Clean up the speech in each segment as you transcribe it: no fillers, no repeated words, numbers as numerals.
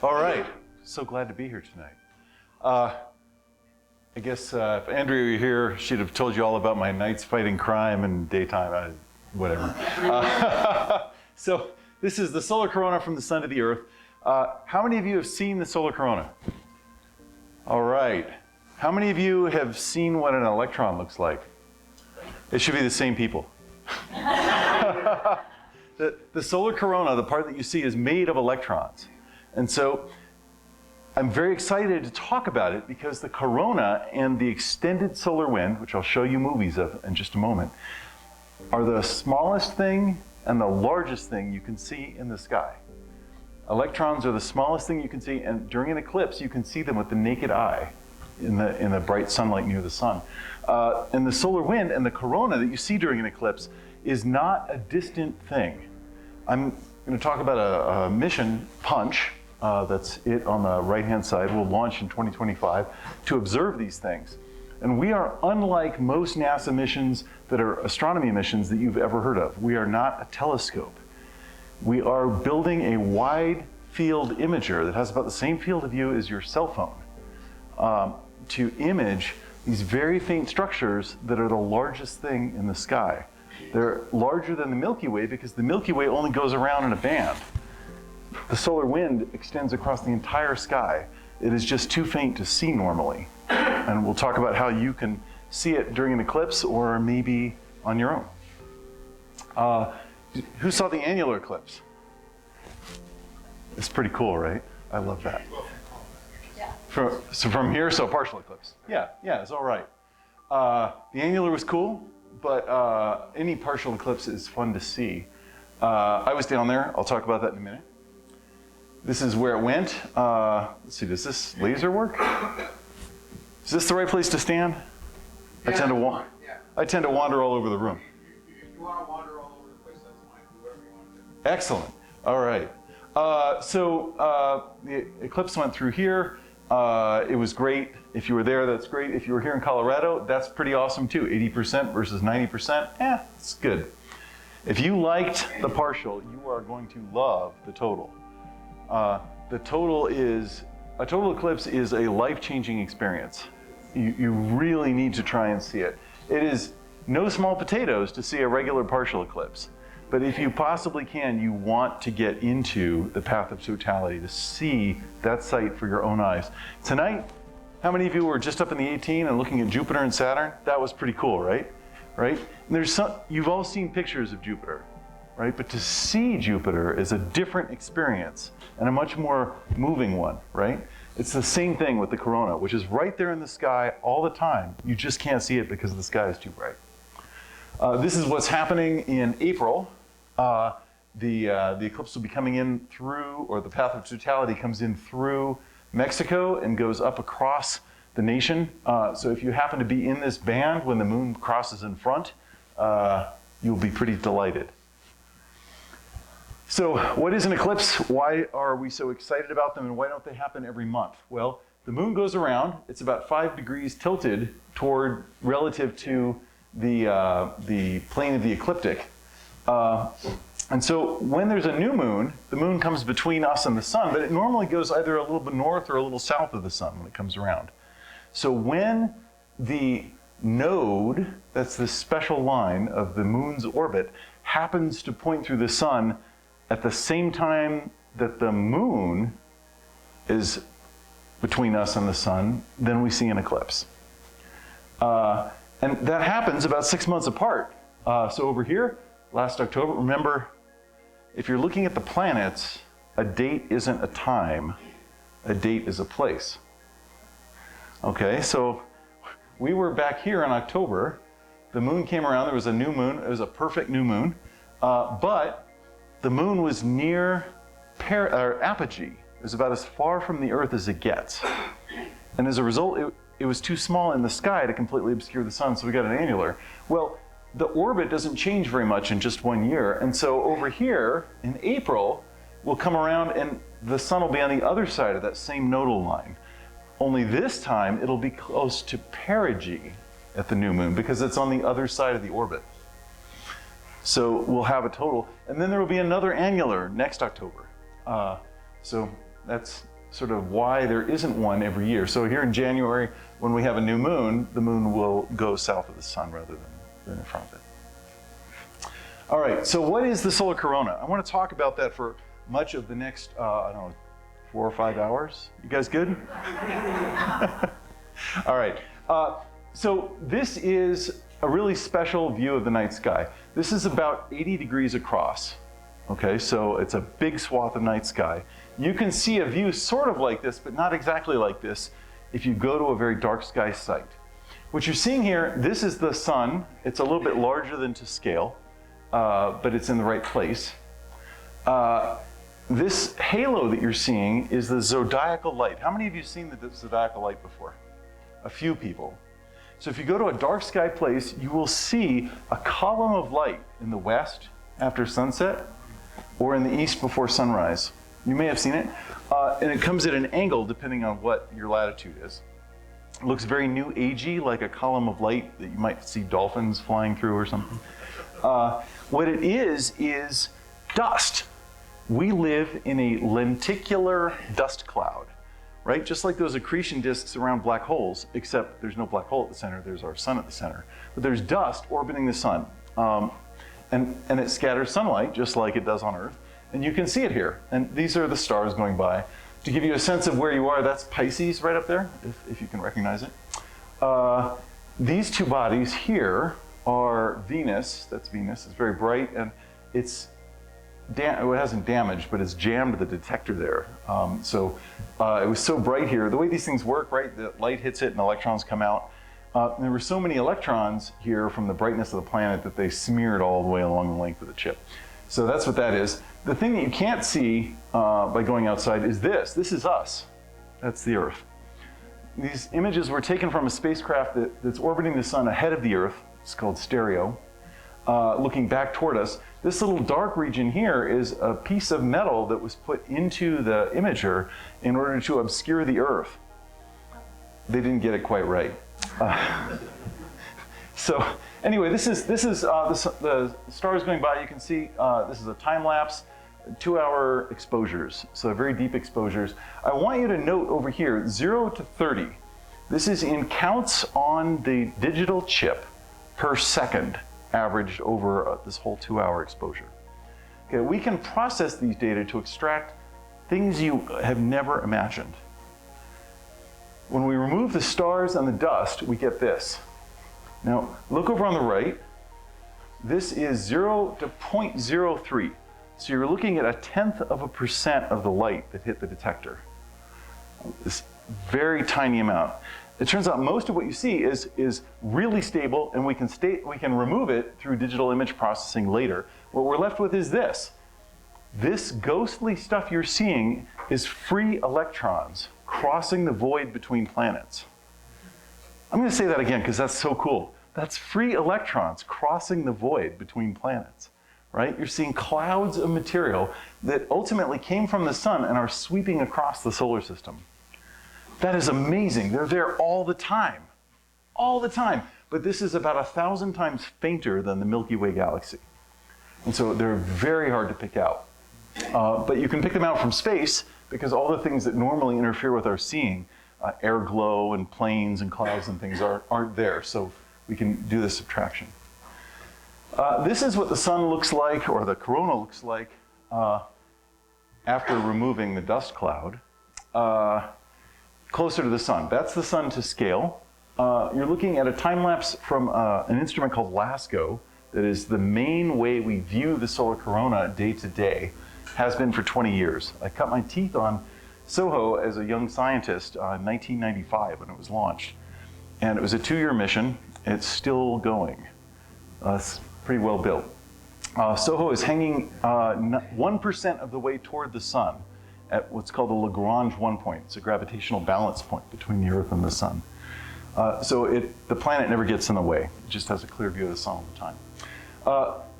All right. So glad to be here tonight. I guess if Andrea were here, she'd have told you all about my nights fighting crime and daytime, whatever. So this is the solar corona from the sun to the earth. How many of you have seen the solar corona? All right. How many of you have seen what an electron looks like? It should be the same people. The solar corona, the part that you see, is made of electrons. And so I'm very excited to talk about it because the corona and the extended solar wind, which I'll show you movies of in just a moment, are the smallest thing and the largest thing you can see in the sky. Electrons are the smallest thing you can see, and during an eclipse, you can see them with the naked eye in the bright sunlight near the sun. And the solar wind and the corona that you see during an eclipse is not a distant thing. I'm going to talk about a mission, Punch, that's it on the right-hand side, will launch in 2025 to observe these things. And we are unlike most NASA missions that are astronomy missions that you've ever heard of. We are not a telescope. We are building a wide field imager that has about the same field of view as your cell phone to image these very faint structures that are the largest thing in the sky. They're larger than the Milky Way because the Milky Way only goes around in a band. The solar wind extends across the entire sky. It is just too faint to see normally. And we'll talk about how you can see it during an eclipse or maybe on your own. Who saw the annular eclipse? It's pretty cool, right? I love that. Yeah. From here, so partial eclipse. Yeah, it's all right. The annular was cool, but any partial eclipse is fun to see. I was down there. I'll talk about that in a minute. This is where it went. Let's see, does this laser work? Is this the right place to stand? Yeah, I tend to wander all over the room. If you want to wander all over the place, that's fine. Do whatever you want to do. Excellent. All right. The eclipse went through here. It was great. If you were there, that's great. If you were here in Colorado, that's pretty awesome too. 80% versus 90%. It's good. If you liked the partial, you are going to love the total. A total eclipse is a life-changing experience. You really need to try and see it. It is no small potatoes to see a regular partial eclipse. But if you possibly can, you want to get into the path of totality to see that sight for your own eyes. Tonight, how many of you were just up in the 18 and looking at Jupiter and Saturn? That was pretty cool, right? And you've all seen pictures of Jupiter, right? But to see Jupiter is a different experience and a much more moving one, right? It's the same thing with the corona, which is right there in the sky all the time. You just can't see it because the sky is too bright. This is what's happening in April. The eclipse will be coming in through, or the path of totality comes in through Mexico and goes up across the nation. So if you happen to be in this band when the moon crosses in front, you'll be pretty delighted. So what is an eclipse? Why are we so excited about them, and why don't they happen every month? Well, the moon goes around. It's about 5 degrees tilted toward relative to the plane of the ecliptic. And so when there's a new moon, the moon comes between us and the sun, but it normally goes either a little bit north or a little south of the sun when it comes around. So when the node, that's this special line of the moon's orbit, happens to point through the sun at the same time that the moon is between us and the sun, then we see an eclipse. And that happens about 6 months apart. So over here, last October, remember, if you're looking at the planets, a date isn't a time, a date is a place. Okay, so we were back here in October. The moon came around, there was a new moon, it was a perfect new moon, but the moon was near apogee. It was about as far from the Earth as it gets. And as a result, it was too small in the sky to completely obscure the sun, so we got an annular. Well, the orbit doesn't change very much in just 1 year. And so over here in April, we'll come around and the sun will be on the other side of that same nodal line. Only this time, it'll be close to perigee at the new moon because it's on the other side of the orbit. So we'll have a total. And then there will be another annular next October. So That's sort of why there isn't one every year. So here in January, when we have a new moon, the moon will go south of the sun rather than in front of it. All right, so what is the solar corona? I want to talk about that for much of the next, I don't know, 4 or 5 hours. You guys good? All right, so this is a really special view of the night sky. This is about 80 degrees across. Okay, so it's a big swath of night sky. You can see a view sort of like this, but not exactly like this, if you go to a very dark sky site. What you're seeing here, this is the sun. It's a little bit larger than to scale, but it's in the right place. This halo that you're seeing is the zodiacal light. How many of you have seen the zodiacal light before? A few people. So if you go to a dark sky place, you will see a column of light in the west after sunset, or in the east before sunrise. You may have seen it. And it comes at an angle depending on what your latitude is. It looks very new agey, like a column of light that you might see dolphins flying through or something. What it is dust. We live in a lenticular dust cloud, right? Just like those accretion disks around black holes, except there's no black hole at the center, there's our sun at the center. But there's dust orbiting the sun. And it scatters sunlight just like it does on Earth. And you can see it here. And these are the stars going by. To give you a sense of where you are, that's Pisces right up there, if you can recognize it. These two bodies here are Venus. That's Venus. It's very bright, and it hasn't damaged, but it's jammed the detector there. It was so bright here. The way these things work, right? The light hits it and electrons come out. There were so many electrons here from the brightness of the planet that they smeared all the way along the length of the chip. So that's what that is. The thing that you can't see by going outside is this. This is us. That's the Earth. These images were taken from a spacecraft that's orbiting the sun ahead of the Earth. It's called Stereo, looking back toward us. This little dark region here is a piece of metal that was put into the imager in order to obscure the Earth. They didn't get it quite right. So anyway, this is the stars going by. You can see this is a time lapse, 2-hour exposures, so very deep exposures. I want you to note over here 0 to 30. This is in counts on the digital chip per second, averaged over this whole 2-hour exposure. Okay, we can process these data to extract things you have never imagined. When we remove the stars and the dust, we get this. Now, look over on the right. This is 0 to 0.03. So you're looking at 0.1% of the light that hit the detector. This very tiny amount. It turns out most of what you see is really stable, and we can remove it through digital image processing later. What we're left with is this. This ghostly stuff you're seeing is free electrons crossing the void between planets. I'm going to say that again because that's so cool. That's free electrons crossing the void between planets, right? You're seeing clouds of material that ultimately came from the sun and are sweeping across the solar system. That is amazing. They're there all the time. All the time. But this is about 1,000 times fainter than the Milky Way galaxy. And so they're very hard to pick out. But you can pick them out from space because all the things that normally interfere with our seeing, air glow and planes and clouds and things aren't there. So we can do the subtraction. This is what the sun looks like, or the corona looks like, after removing the dust cloud. Closer to the sun. That's the sun to scale. You're looking at a time lapse from an instrument called LASCO that is the main way we view the solar corona day to day. Has been for 20 years. I cut my teeth on SOHO as a young scientist in 1995 when it was launched. And it was a 2-year mission. It's still going. It's pretty well built. SOHO is hanging 1% of the way toward the sun at what's called the Lagrange 1 point. It's a gravitational balance point between the Earth and the sun. So the planet never gets in the way. It just has a clear view of the sun all the time.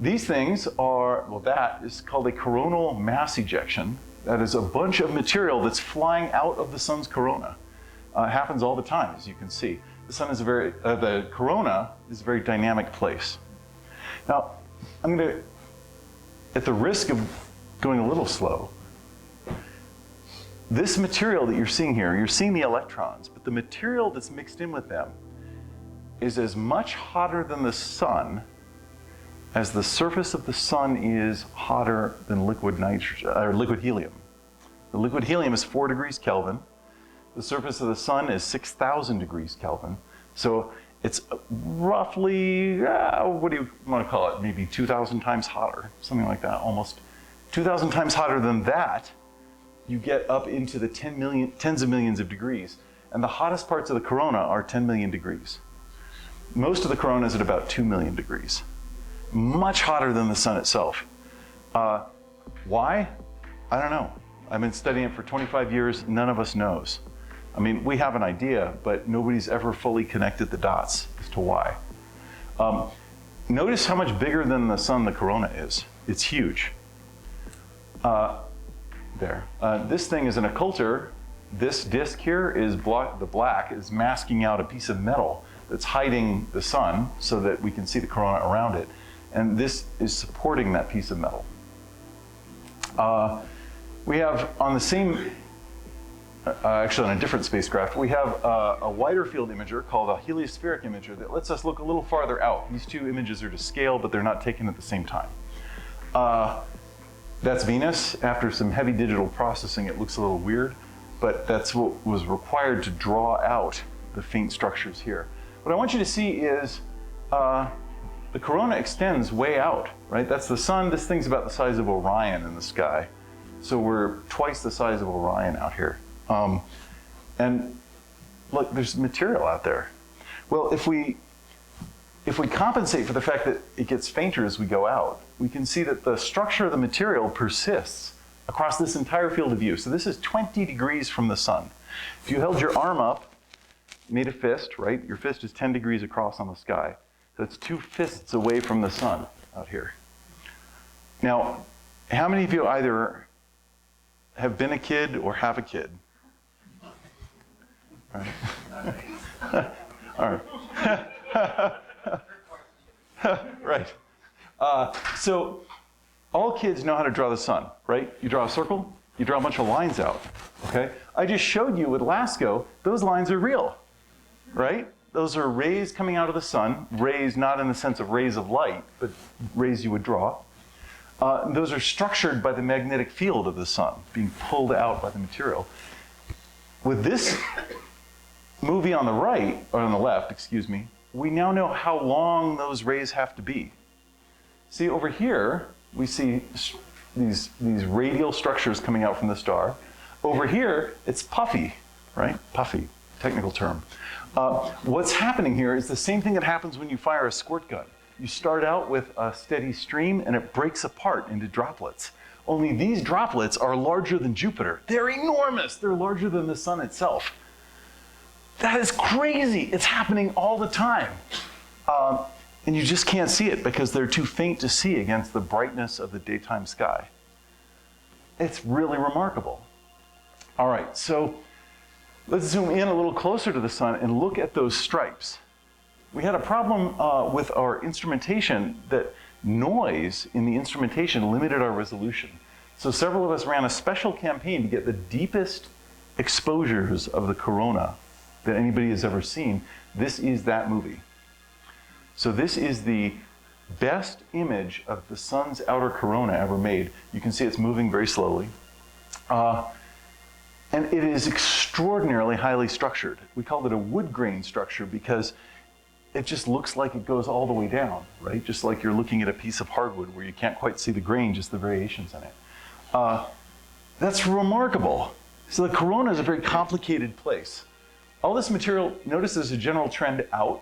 These things are, well, that is called a coronal mass ejection. That is a bunch of material that's flying out of the sun's corona. It happens all the time, as you can see. The sun is the corona is a very dynamic place. Now, I'm going to, at the risk of going a little slow, this material that you're seeing here, you're seeing the electrons, but the material that's mixed in with them is as much hotter than the sun as the surface of the sun is hotter than liquid nitrogen, or liquid helium. The liquid helium is 4 degrees Kelvin. The surface of the sun is 6,000 degrees Kelvin. So it's roughly, what do you want to call it? Maybe 2,000 times hotter, something like that, almost 2,000 times hotter than that. You get up into the tens of millions of degrees. And the hottest parts of the corona are 10 million degrees. Most of the corona is at about 2 million degrees. Much hotter than the sun itself. Why? I don't know. I've been studying it for 25 years. None of us knows. I mean, we have an idea, but nobody's ever fully connected the dots as to why. Notice how much bigger than the sun the corona is. It's huge. This thing is an occulter. This disk here is the black is masking out a piece of metal that's hiding the sun so that we can see the corona around it. And this is supporting that piece of metal. We have on the same, actually on a different spacecraft, we have a wider field imager called a heliospheric imager that lets us look a little farther out. These two images are to scale, but they're not taken at the same time. That's Venus. After some heavy digital processing, it looks a little weird, but that's what was required to draw out the faint structures here. What I want you to see is the corona extends way out, right? That's the sun. This thing's about the size of Orion in the sky. So we're twice the size of Orion out here. And look, there's material out there. Well, if we compensate for the fact that it gets fainter as we go out, we can see that the structure of the material persists across this entire field of view. So this is 20 degrees from the sun. If you held your arm up, made a fist, right? Your fist is 10 degrees across on the sky. That's 2 fists away from the sun out here. Now, how many of you either have been a kid or have a kid? All right. All right. Right. So all kids know how to draw the sun, right? You draw a circle, you draw a bunch of lines out, okay? I just showed you with LASCO, those lines are real, right? Those are rays coming out of the sun, rays not in the sense of rays of light, but rays you would draw. Those are structured by the magnetic field of the sun, being pulled out by the material. With this movie on the right, or on the left, excuse me, we now know how long those rays have to be. See, over here, we see these radial structures coming out from the star. Over here, it's puffy, right? Puffy, technical term. What's happening here is the same thing that happens when you fire a squirt gun. You start out with a steady stream and it breaks apart into droplets. Only these droplets are larger than Jupiter. They're enormous. They're larger than the sun itself. That is crazy. It's happening all the time. And you just can't see it because they're too faint to see against the brightness of the daytime sky. It's really remarkable. All right, so let's zoom in a little closer to the sun and look at those stripes. We had a problem with our instrumentation that noise in the instrumentation limited our resolution. So several of us ran a special campaign to get the deepest exposures of the corona that anybody has ever seen. This is that movie. So this is the best image of the sun's outer corona ever made. You can see it's moving very slowly. And it is extraordinarily highly structured. We called it a wood grain structure because it just looks like it goes all the way down, right? Just like you're looking at a piece of hardwood where you can't quite see the grain, just the variations in it. That's remarkable. So the corona is a very complicated place. All this material, notice there's a general trend out.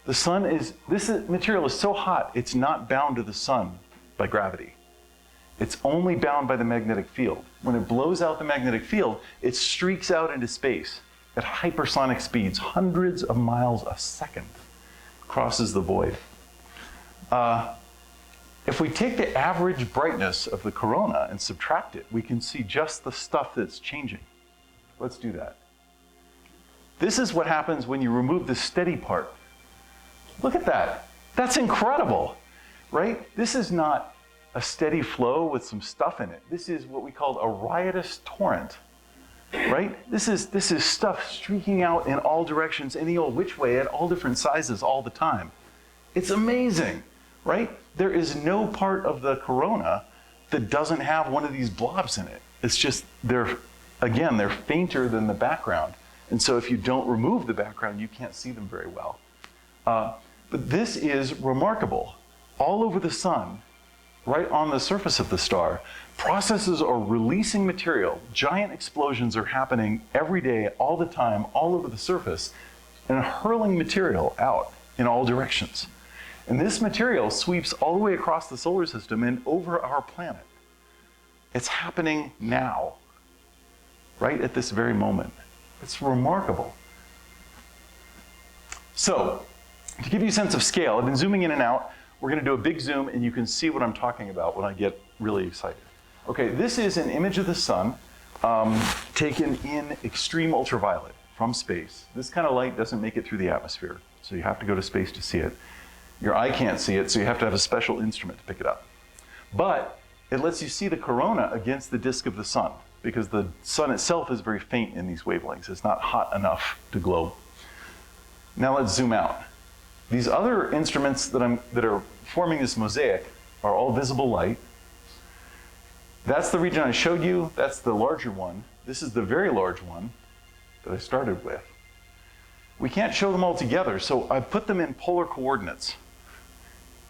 The sun is, this material is so hot, it's not bound to the sun by gravity. It's only bound by the magnetic field. When it blows out the magnetic field, it streaks out into space at hypersonic speeds, hundreds of miles a second, crosses the void. If we take the average brightness of the corona and subtract it, we can see just the stuff that's changing. Let's do that. This is what happens when you remove the steady part. Look at that. That's incredible, right? This is not a steady flow with some stuff in it. This is what we call a riotous torrent right? This is stuff streaking out in all directions, any old which way, at all different sizes all the time. It's amazing, right? There is no part of the corona that doesn't have one of these blobs in it. It's just, they're fainter than the background. And so if you don't remove the background, you can't see them very well. But this is remarkable. All over the sun, right on the surface of the star, processes are releasing material. Giant explosions are happening every day, all the time, all over the surface, and hurling material out in all directions. And this material sweeps all the way across the solar system and over our planet. It's happening now, right at this very moment. It's remarkable. So, to give you a sense of scale, I've been zooming in and out. We're going to do a big zoom, and you can see what I'm talking about when I get really excited. Okay, this is an image of the sun taken in extreme ultraviolet from space. This kind of light doesn't make it through the atmosphere, so you have to go to space to see it. Your eye can't see it, so you have to have a special instrument to pick it up. But it lets you see the corona against the disk of the sun, because the sun itself is very faint in these wavelengths. It's not hot enough to glow. Now let's zoom out. These other instruments that are forming this mosaic are all visible light. That's the region I showed you. That's the larger one. This is the very large one that I started with. We can't show them all together, so I put them in polar coordinates.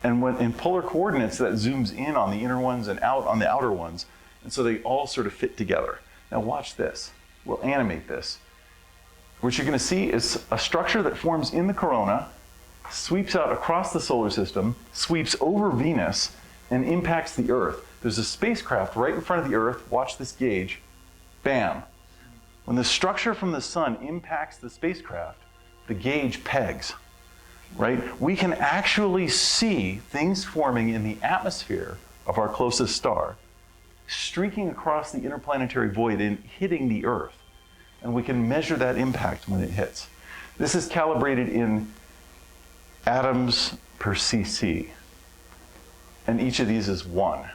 And when in polar coordinates, that zooms in on the inner ones and out on the outer ones. And so they all sort of fit together. Now watch this. We'll animate this. What you're going to see is a structure that forms in the corona, sweeps out across the solar system, sweeps over Venus, and impacts the Earth. There's a spacecraft right in front of the Earth. Watch this gauge. Bam. When the structure from the sun impacts the spacecraft, the gauge pegs, right? We can actually see things forming in the atmosphere of our closest star, streaking across the interplanetary void and hitting the Earth. And we can measure that impact when it hits. This is calibrated in atoms per cc. And each of these is 1.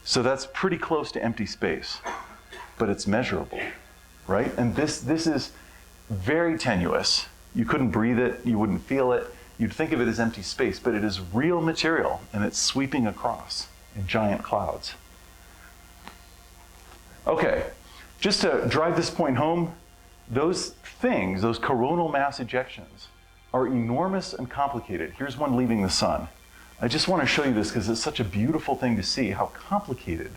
So that's pretty close to empty space, but it's measurable, right? And this is very tenuous. You couldn't breathe it, you wouldn't feel it. You'd think of it as empty space, but it is real material, and it's sweeping across in giant clouds. Okay, just to drive this point home, those things, those coronal mass ejections, are enormous and complicated. Here's one leaving the sun. I just want to show you this because it's such a beautiful thing to see how complicated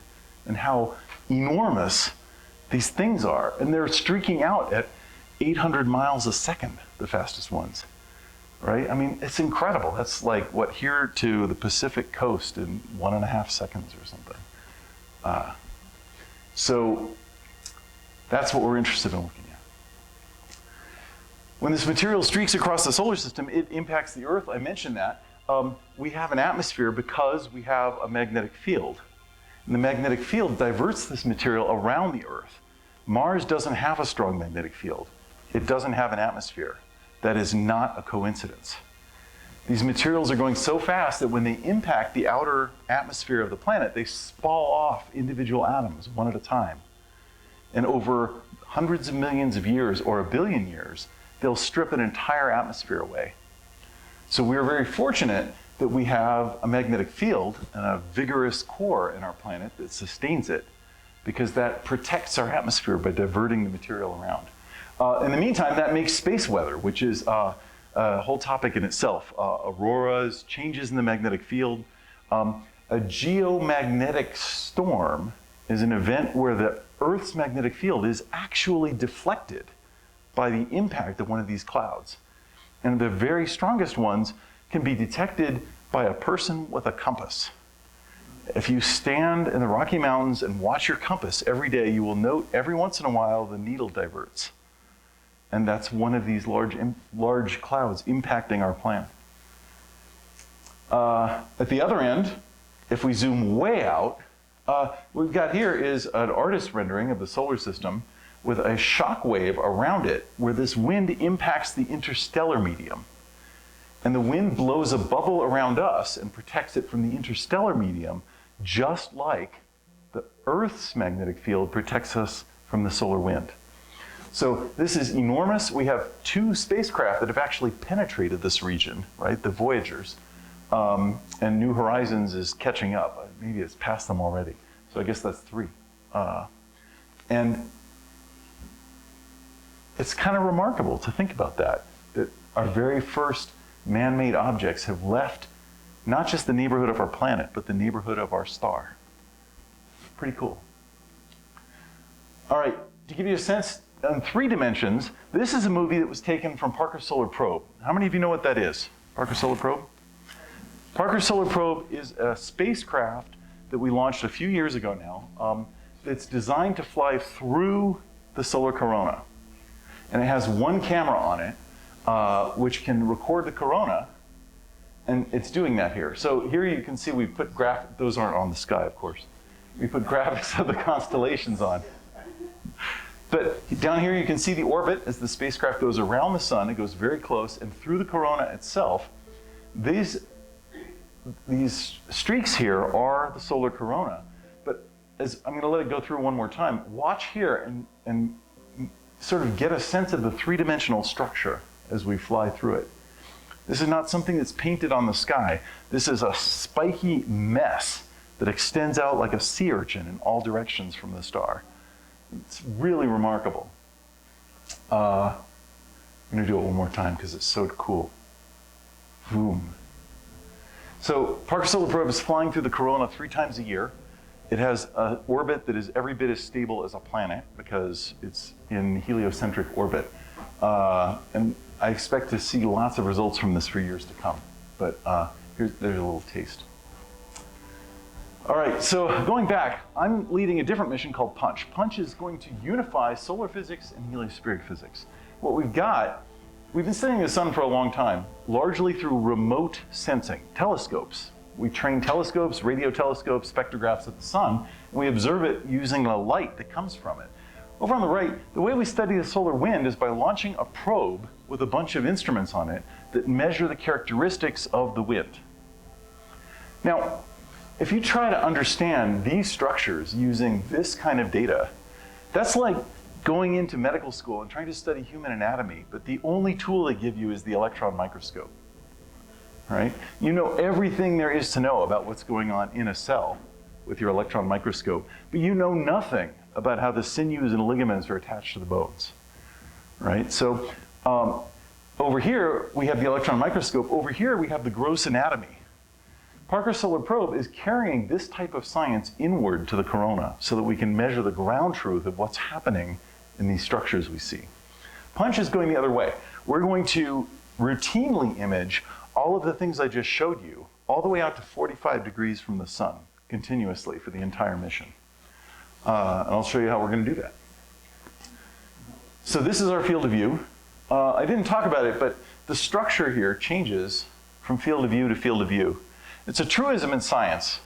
and how enormous these things are. And they're streaking out at 800 miles a second, the fastest ones, right? I mean, it's incredible. That's like, what, here to the Pacific coast in 1.5 seconds or something. So that's what we're interested in looking at. When this material streaks across the solar system, it impacts the Earth. I mentioned that. We have an atmosphere because we have a magnetic field. And the magnetic field diverts this material around the Earth. Mars doesn't have a strong magnetic field. It doesn't have an atmosphere. That is not a coincidence. These materials are going so fast that when they impact the outer atmosphere of the planet, they spall off individual atoms one at a time. And over hundreds of millions of years or 1 billion years, they'll strip an entire atmosphere away. So we're very fortunate that we have a magnetic field and a vigorous core in our planet that sustains it, because that protects our atmosphere by diverting the material around. In the meantime, that makes space weather, which is a whole topic in itself. Auroras, changes in the magnetic field. A geomagnetic storm is an event where the Earth's magnetic field is actually deflected by the impact of one of these clouds. And the very strongest ones can be detected by a person with a compass. If you stand in the Rocky Mountains and watch your compass every day, you will note every once in a while the needle diverts. And that's one of these large clouds impacting our planet. At the other end, if we zoom way out, what we've got here is an artist's rendering of the solar system with a shock wave around it where this wind impacts the interstellar medium. And the wind blows a bubble around us and protects it from the interstellar medium, just like the Earth's magnetic field protects us from the solar wind. So this is enormous. We have 2 spacecraft that have actually penetrated this region, right? The Voyagers. And New Horizons is catching up. Maybe it's past them already. So I guess that's 3. And it's kind of remarkable to think about that our very first man-made objects have left not just the neighborhood of our planet, but the neighborhood of our star. Pretty cool. All right, to give you a sense in 3 dimensions, this is a movie that was taken from Parker Solar Probe. How many of you know what that is? Parker Solar Probe? Parker Solar Probe is a spacecraft that we launched a few years ago now. It's designed to fly through the solar corona. And it has 1 camera on it, which can record the corona, and it's doing that here. So here you can see we put those aren't on the sky, of course. We put graphics of the constellations on. But down here you can see the orbit as the spacecraft goes around the sun. It goes very close, and through the corona itself, these streaks here are the solar corona. But as I'm going to let it go through one more time, watch here and sort of get a sense of the 3-dimensional structure as we fly through it. This is not something that's painted on the sky. This is a spiky mess that extends out like a sea urchin in all directions from the star. It's really remarkable. I'm going to do it one more time because it's so cool. Boom. So Parker Solar Probe is flying through the corona 3 times a year. It has an orbit that is every bit as stable as a planet because it's in heliocentric orbit. And I expect to see lots of results from this for years to come. But there's a little taste. All right, so going back, I'm leading a different mission called Punch. Punch is going to unify solar physics and heliospheric physics. What we've been studying the sun for a long time, largely through remote sensing, telescopes. We train telescopes, radio telescopes, spectrographs at the sun, and we observe it using the light that comes from it. Over on the right, the way we study the solar wind is by launching a probe with a bunch of instruments on it that measure the characteristics of the wind. Now, if you try to understand these structures using this kind of data, that's like going into medical school and trying to study human anatomy, but the only tool they give you is the electron microscope. Right? You know everything there is to know about what's going on in a cell with your electron microscope, but you know nothing about how the sinews and ligaments are attached to the bones. Right? So over here, we have the electron microscope. Over here, we have the gross anatomy. Parker Solar Probe is carrying this type of science inward to the corona so that we can measure the ground truth of what's happening in these structures we see. Punch is going the other way. We're going to routinely image all of the things I just showed you, all the way out to 45 degrees from the sun, continuously for the entire mission. And I'll show you how we're going to do that. So this is our field of view. I didn't talk about it, but the structure here changes from field of view to field of view. It's a truism in science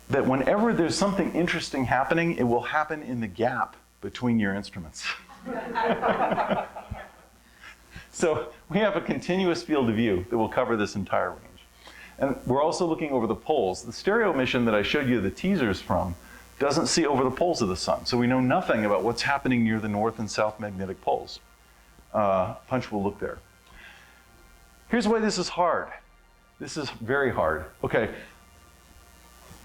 that whenever there's something interesting happening, it will happen in the gap between your instruments. So we have a continuous field of view that will cover this entire range. And we're also looking over the poles. The stereo mission that I showed you the teasers from doesn't see over the poles of the sun. So we know nothing about what's happening near the north and south magnetic poles. Punch will look there. Here's why this is hard. This is very hard. Okay,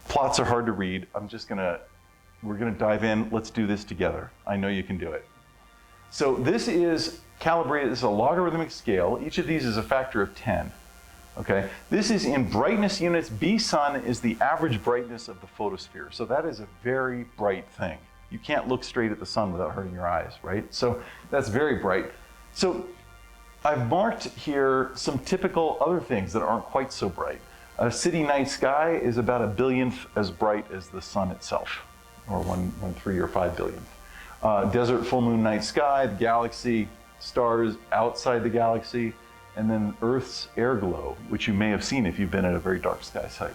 plots are hard to read. We're gonna dive in. Let's do this together. I know you can do it. So this is calibrated, this is a logarithmic scale. Each of these is a factor of 10. Okay, this is in brightness units. B sun is the average brightness of the photosphere. So that is a very bright thing. You can't look straight at the sun without hurting your eyes, right? So that's very bright. So I've marked here some typical other things that aren't quite so bright. A city night sky is about 1 billionth as bright as the sun itself, or 1.3 or 5 billionth. Desert full moon night sky, the galaxy, stars outside the galaxy, and then Earth's air glow, which you may have seen if you've been at a very dark sky site.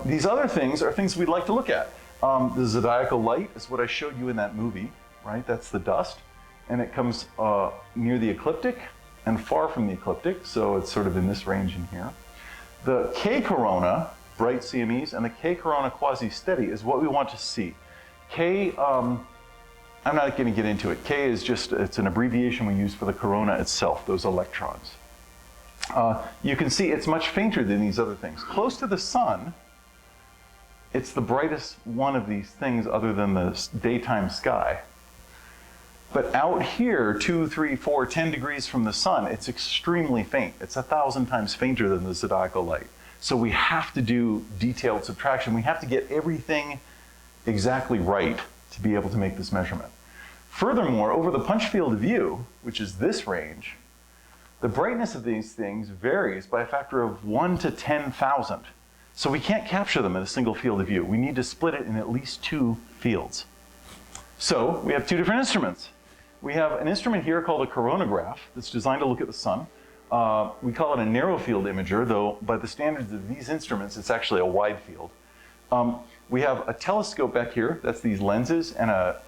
These other things are things we'd like to look at. The zodiacal light is what I showed you in that movie, right? That's the dust, and it comes near the ecliptic and far from the ecliptic, so it's sort of in this range in here. The K corona, bright CMEs, and the K corona quasi-steady is what we want to see. K, I'm not going to get into it. K is just, it's an abbreviation we use for the corona itself, those electrons. You can see it's much fainter than these other things. Close to the sun, it's the brightest one of these things other than the daytime sky. But out here, 2, 3, 4, 10 degrees from the sun, it's extremely faint. It's 1,000 times fainter than the zodiacal light. So we have to do detailed subtraction. We have to get everything exactly right to be able to make this measurement. Furthermore, over the punch field of view, which is this range, the brightness of these things varies by a factor of 1 to 10,000. So we can't capture them in a single field of view. We need to split it in at least 2 fields. So we have 2 different instruments. We have an instrument here called a coronagraph that's designed to look at the sun. We call it a narrow field imager, though by the standards of these instruments, it's actually a wide field. We have a telescope back here, that's these lenses, and a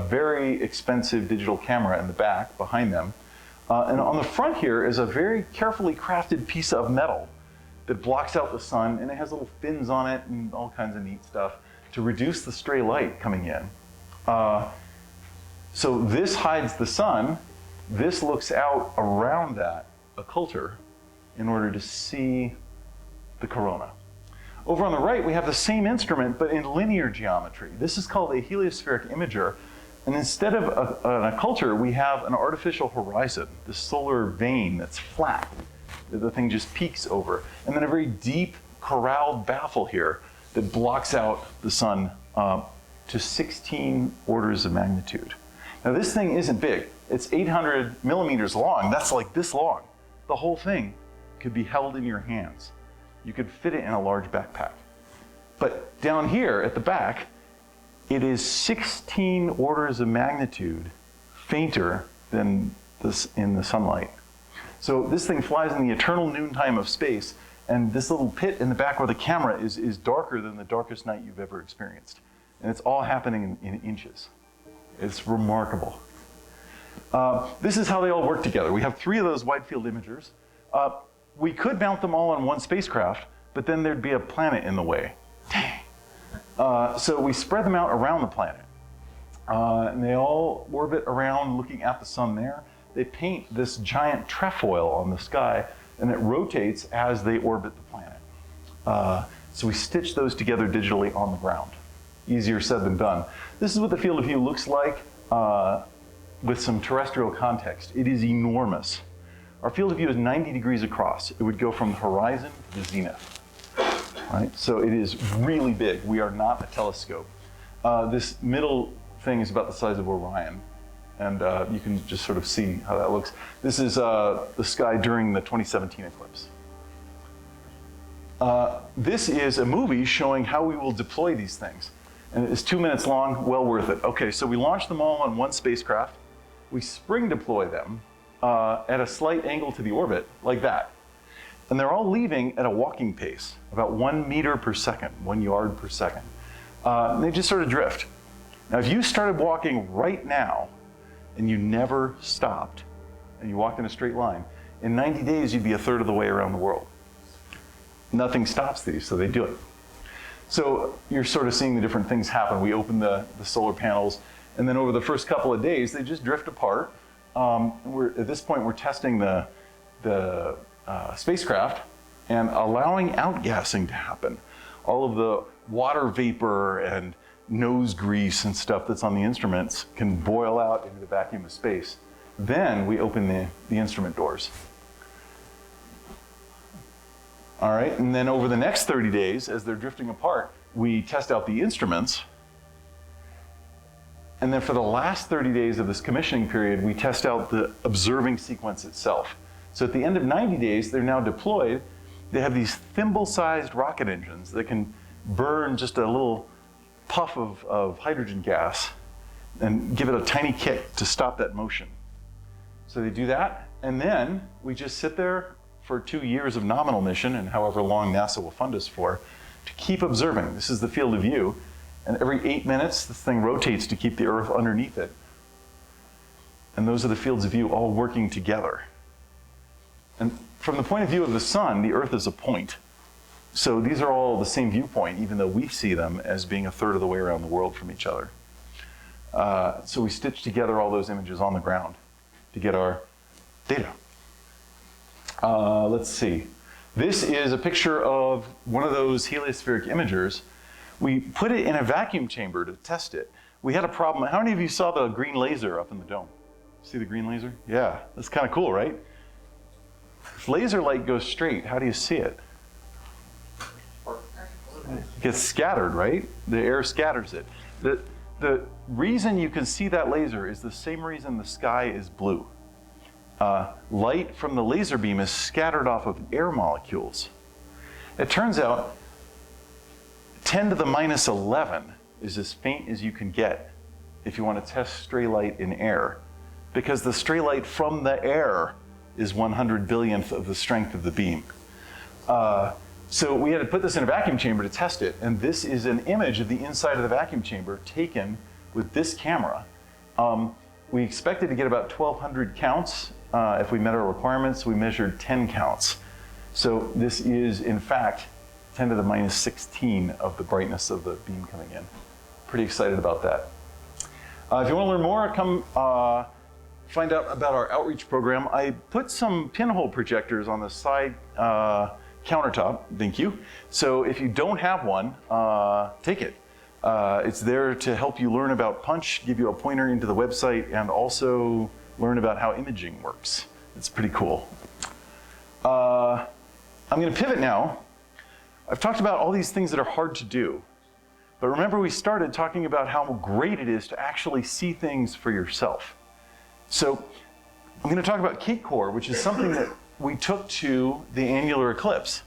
very expensive digital camera in the back behind them. And on the front here is a very carefully crafted piece of metal that blocks out the sun, and it has little fins on it and all kinds of neat stuff to reduce the stray light coming in. So this hides the sun. This looks out around that occulter in order to see the corona. Over on the right, we have the same instrument, but in linear geometry. This is called a heliospheric imager. And instead of an occulter, we have an artificial horizon, this solar vein that's flat, that the thing just peeks over. And then a very deep corralled baffle here that blocks out the sun to 16 orders of magnitude. Now this thing isn't big. It's 800 millimeters long. That's like this long. The whole thing could be held in your hands. You could fit it in a large backpack. But down here at the back, it is 16 orders of magnitude fainter than this in the sunlight. So this thing flies in the eternal noontime of space, and this little pit in the back where the camera is darker than the darkest night you've ever experienced. And it's all happening in inches. It's remarkable. This is how they all work together. We have 3 of those wide field imagers. We could mount them all on one spacecraft, but then there'd be a planet in the way. Dang. So we spread them out around the planet. And they all orbit around looking at the sun there. They paint this giant trefoil on the sky, and it rotates as they orbit the planet. So we stitch those together digitally on the ground. Easier said than done. This is what the field of view looks like with some terrestrial context. It is enormous. Our field of view is 90 degrees across. It would go from the horizon to the zenith. Right? So it is really big. We are not a telescope. This middle thing is about the size of Orion. And you can just sort of see how that looks. This is the sky during the 2017 eclipse. This is a movie showing how we will deploy these things. And it's 2 minutes long, well worth it. Okay, so we launch them all on one spacecraft. We spring deploy them at a slight angle to the orbit, like that. And they're all leaving at a walking pace, about 1 meter per second, 1 yard per second. And they just sort of drift. Now, if you started walking right now, and you never stopped, and you walked in a straight line, in 90 days, you'd be 1/3 of the way around the world. Nothing stops these, so they do it. So you're sort of seeing the different things happen. We open the solar panels, and then over the first couple of days, they just drift apart. At this point, we're testing the spacecraft and allowing outgassing to happen. All of the water vapor and nose grease and stuff that's on the instruments can boil out into the vacuum of space. Then we open the instrument doors. All right, and then over the next 30 days, as they're drifting apart, we test out the instruments. And then for the last 30 days of this commissioning period, we test out the observing sequence itself. So at the end of 90 days, they're now deployed. They have these thimble-sized rocket engines that can burn just a little puff of hydrogen gas and give it a tiny kick to stop that motion. So they do that, and then we just sit there for 2 years of nominal mission, and however long NASA will fund us for, to keep observing. This is the field of view, and every 8 minutes, this thing rotates to keep the Earth underneath it. And those are the fields of view all working together. And from the point of view of the sun, the Earth is a point. So these are all the same viewpoint, even though we see them as being 1/3 of the way around the world from each other. So we stitched together all those images on the ground to get our data. Let's see. This is a picture of one of those heliospheric imagers. We put it in a vacuum chamber to test it. We had a problem. How many of you saw the green laser up in the dome? See the green laser? Yeah, that's kind of cool, right? If laser light goes straight, how do you see it? It gets scattered, right? The air scatters it. The reason you can see that laser is the same reason the sky is blue. Light from the laser beam is scattered off of air molecules. It turns out 10 to the minus 11 is as faint as you can get if you want to test stray light in air, because the stray light from the air is 100 billionth of the strength of the beam. So we had to put this in a vacuum chamber to test it, and this is an image of the inside of the vacuum chamber taken with this camera. We expected to get about 1,200 counts. If we met our requirements, we measured 10 counts. So this is, in fact, 10 to the minus 16 of the brightness of the beam coming in. Pretty excited about that. If you want to learn more, come find out about our outreach program. I put some pinhole projectors on the side countertop, thank you. So if you don't have one, take it. It's there to help you learn about punch, give you a pointer into the website, and also learn about how imaging works. It's pretty cool. I'm going to pivot now. I've talked about all these things that are hard to do. But remember, we started talking about how great it is to actually see things for yourself. So I'm going to talk about Cape Core, which is something that we took to the annular eclipse.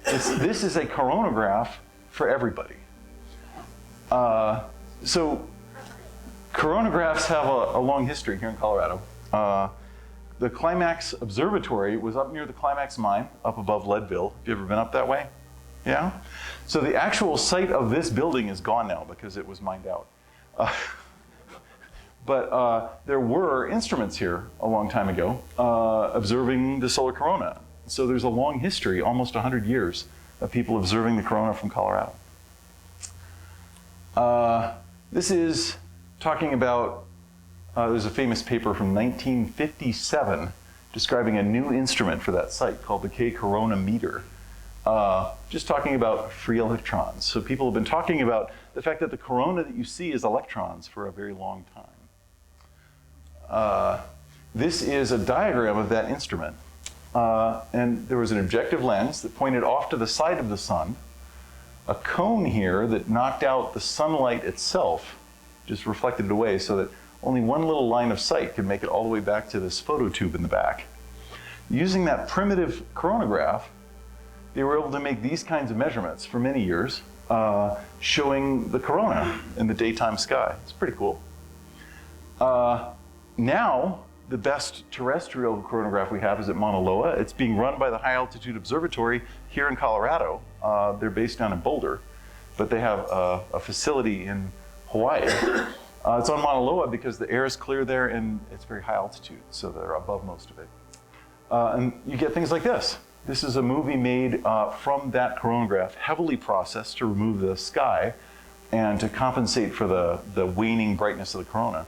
This is a coronagraph for everybody. So coronagraphs have a long history here in Colorado. The Climax Observatory was up near the Climax mine, up above Leadville. Have you ever been up that way? Yeah? So the actual site of this building is gone now because it was mined out. But there were instruments here a long time ago observing the solar corona. So there's a long history, almost 100 years, of people observing the corona from Colorado. This is talking about, there's a famous paper from 1957 describing a new instrument for that site called the K Corona meter. Just talking about free electrons. So people have been talking about the fact that the corona that you see is electrons for a very long time. This is a diagram of that instrument. And there was an objective lens that pointed off to the side of the sun, a cone here that knocked out the sunlight itself, just reflected it away so that only one little line of sight could make it all the way back to this phototube in the back. Using that primitive coronagraph, they were able to make these kinds of measurements for many years, showing the corona in the daytime sky. It's pretty cool. Now, the best terrestrial coronagraph we have is at Mauna Loa. It's being run by the High Altitude Observatory here in Colorado. They're based down in Boulder, but they have a facility in Hawaii. It's on Mauna Loa because the air is clear there and it's very high altitude, so they're above most of it. And you get things like this. This is a movie made from that coronagraph, heavily processed to remove the sky and to compensate for the waning brightness of the corona.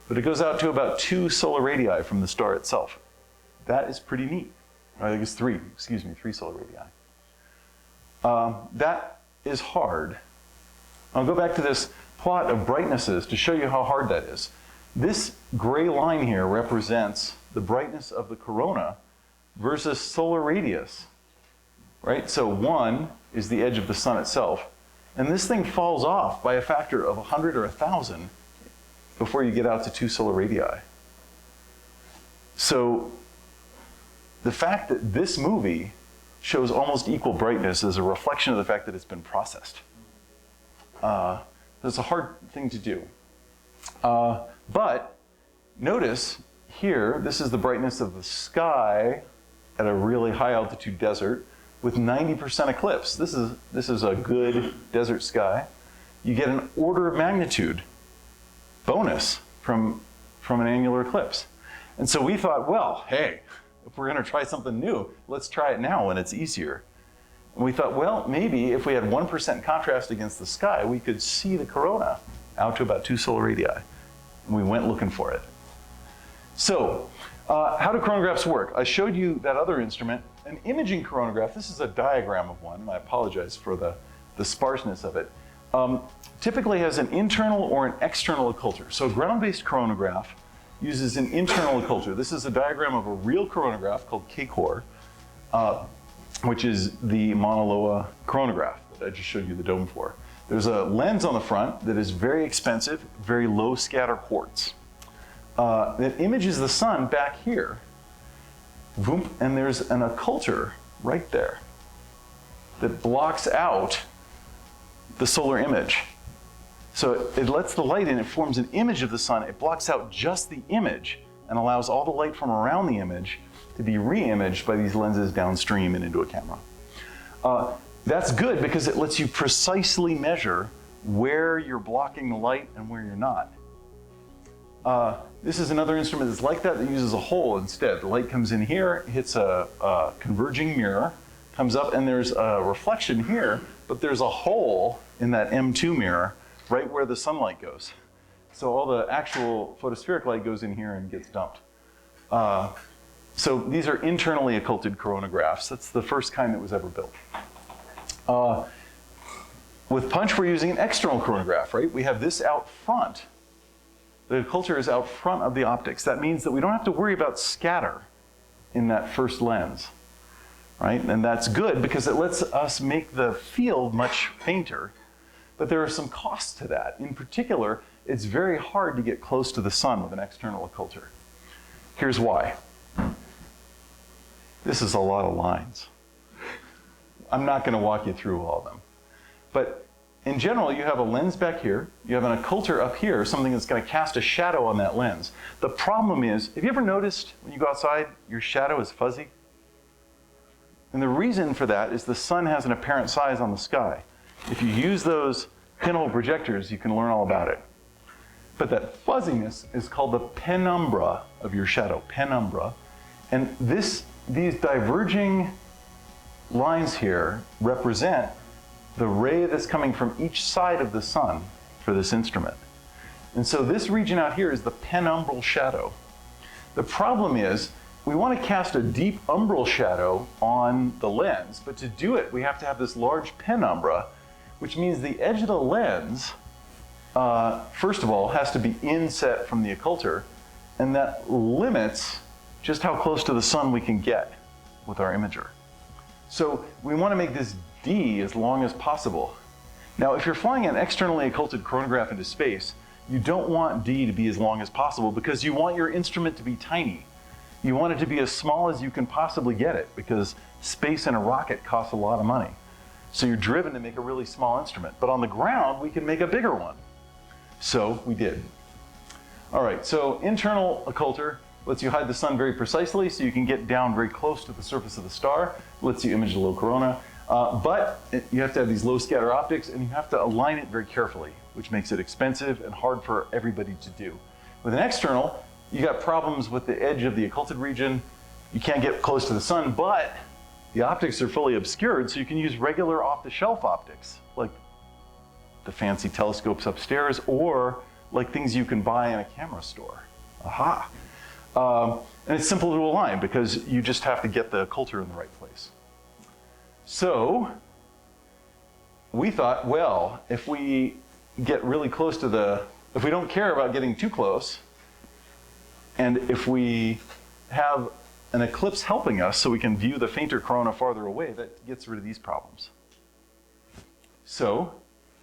But it goes out to about 2 solar radii from the star itself. That is pretty neat. I think it's 3 solar radii. That is hard. I'll go back to this plot of brightnesses to show you how hard that is. This gray line here represents the brightness of the corona versus solar radius, right? So 1 is the edge of the sun itself, and this thing falls off by a factor of 100 or 1,000 before you get out to 2 solar radii. So the fact that this movie shows almost equal brightness is a reflection of the fact that it's been processed. That's a hard thing to do. But notice here, this is the brightness of the sky at a really high altitude desert with 90% eclipse. This is a good desert sky. You get an order of magnitude bonus from an annular eclipse. And so we thought, well, hey, if we're going to try something new, let's try it now when it's easier. And we thought, well, maybe if we had 1% contrast against the sky, we could see the corona out to about 2 solar radii. And we went looking for it. So, how do coronagraphs work? I showed you that other instrument, an imaging coronagraph. This is a diagram of one, and I apologize for the sparseness of it. Typically has an internal or an external occulter. So a ground-based coronagraph uses an internal occulter. This is a diagram of a real coronagraph called K-core, which is the Mauna Loa coronagraph that I just showed you the dome for. There's a lens on the front that is very expensive, very low scatter quartz. That images the sun back here. Boom, and there's an occulter right there that blocks out the solar image. So it lets the light in, it forms an image of the sun, it blocks out just the image and allows all the light from around the image to be re-imaged by these lenses downstream and into a camera. That's good because it lets you precisely measure where you're blocking the light and where you're not. This is another instrument that's like that uses a hole instead. The light comes in here, hits a converging mirror, comes up, and there's a reflection here, but there's a hole in that M2 mirror right where the sunlight goes. So all the actual photospheric light goes in here and gets dumped. So these are internally occulted coronagraphs. That's the first kind that was ever built. With punch, we're using an external coronagraph, right? We have this out front. The occulter is out front of the optics. That means that we don't have to worry about scatter in that first lens, right? And that's good because it lets us make the field much fainter, but there are some costs to that. In particular, it's very hard to get close to the sun with an external occulter. Here's why. This is a lot of lines. I'm not going to walk you through all of them. But in general, you have a lens back here, you have an occulter up here, something that's going to cast a shadow on that lens. The problem is, have you ever noticed when you go outside, your shadow is fuzzy? And the reason for that is the sun has an apparent size on the sky. If you use those pinhole projectors, you can learn all about it. But that fuzziness is called the penumbra of your shadow, penumbra. And these diverging lines here represent the ray that's coming from each side of the sun for this instrument. And so this region out here is the penumbral shadow. The problem is, we want to cast a deep umbral shadow on the lens, but to do it, we have to have this large penumbra, which means the edge of the lens, first of all, has to be inset from the occulter, and that limits just how close to the sun we can get with our imager. So we want to make this D as long as possible. Now, if you're flying an externally occulted coronagraph into space, you don't want D to be as long as possible because you want your instrument to be tiny. You want it to be as small as you can possibly get it because space in a rocket costs a lot of money. So you're driven to make a really small instrument. But on the ground, we can make a bigger one. So we did. All right, so internal occulter lets you hide the sun very precisely so you can get down very close to the surface of the star, lets you image the low corona. But you have to have these low scatter optics and you have to align it very carefully, which makes it expensive and hard for everybody to do. With an external, you got problems with the edge of the occulted region. You can't get close to the sun, but the optics are fully obscured, so you can use regular off-the-shelf optics, like the fancy telescopes upstairs, or like things you can buy in a camera store. Aha! And it's simple to align because you just have to get the occulter in the right place. So we thought, well, if we get really close to if we don't care about getting too close, and if we have an eclipse helping us so we can view the fainter corona farther away, that gets rid of these problems. So,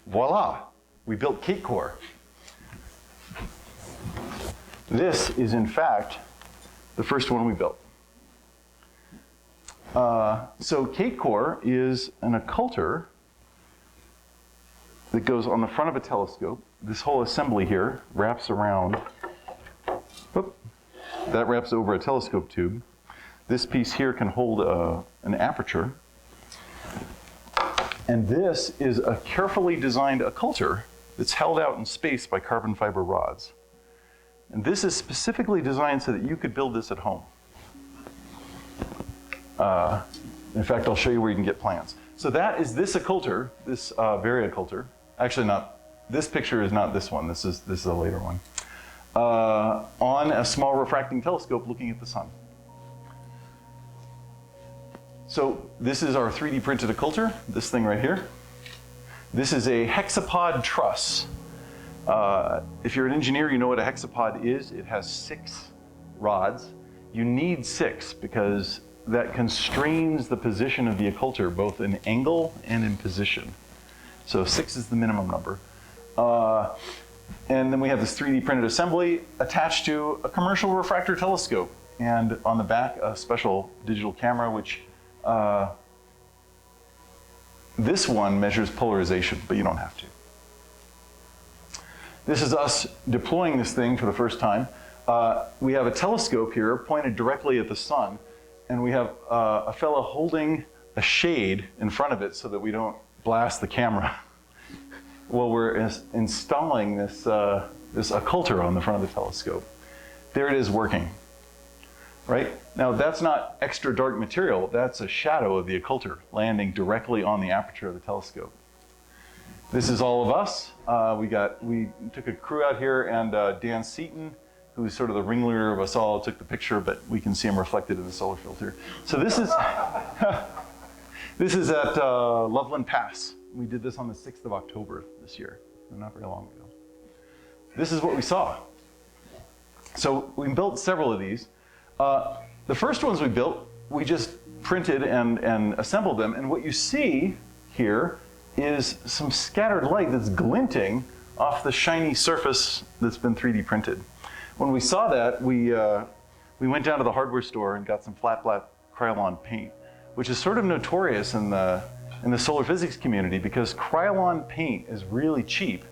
voila, we built K-core. This is, in fact, the first one we built. So K-core is an occulter that goes on the front of a telescope. This whole assembly here wraps around, that wraps over a telescope tube. This piece here can hold an aperture. And this is a carefully designed occulter that's held out in space by carbon fiber rods. And this is specifically designed so that you could build this at home. In fact, I'll show you where you can get plans. So that is this occulter, this varioculter. Actually not This picture is not this one. This is a later one. On a small refracting telescope looking at the sun. So this is our 3D printed occulter, this thing right here. This is a hexapod truss. If you're an engineer, you know what a hexapod is. It has 6 rods. You need 6 because that constrains the position of the occulter, both in angle and in position. So 6 is the minimum number. And then we have this 3D printed assembly attached to a commercial refractor telescope. And on the back, a special digital camera, which this one measures polarization, but you don't have to. This is us deploying this thing for the first time. We have a telescope here pointed directly at the sun, and we have a fellow holding a shade in front of it so that we don't blast the camera while we're installing this, this occulter on the front of the telescope. There it is working, right? Now that's not extra dark material, that's a shadow of the occulter landing directly on the aperture of the telescope. This is all of us. We took a crew out here, and Dan Seaton, who's sort of the ringleader of us all, took the picture, but we can see him reflected in the solar filter. So this is, this is at Loveland Pass. We did this on the 6th of October this year, not very long ago. This is what we saw. So we built several of these. The first ones we built, we just printed and assembled them, and what you see here is some scattered light that's glinting off the shiny surface that's been 3D printed. When we saw that, we went down to the hardware store and got some flat black Krylon paint, which is sort of notorious in the solar physics community because Krylon paint is really cheap,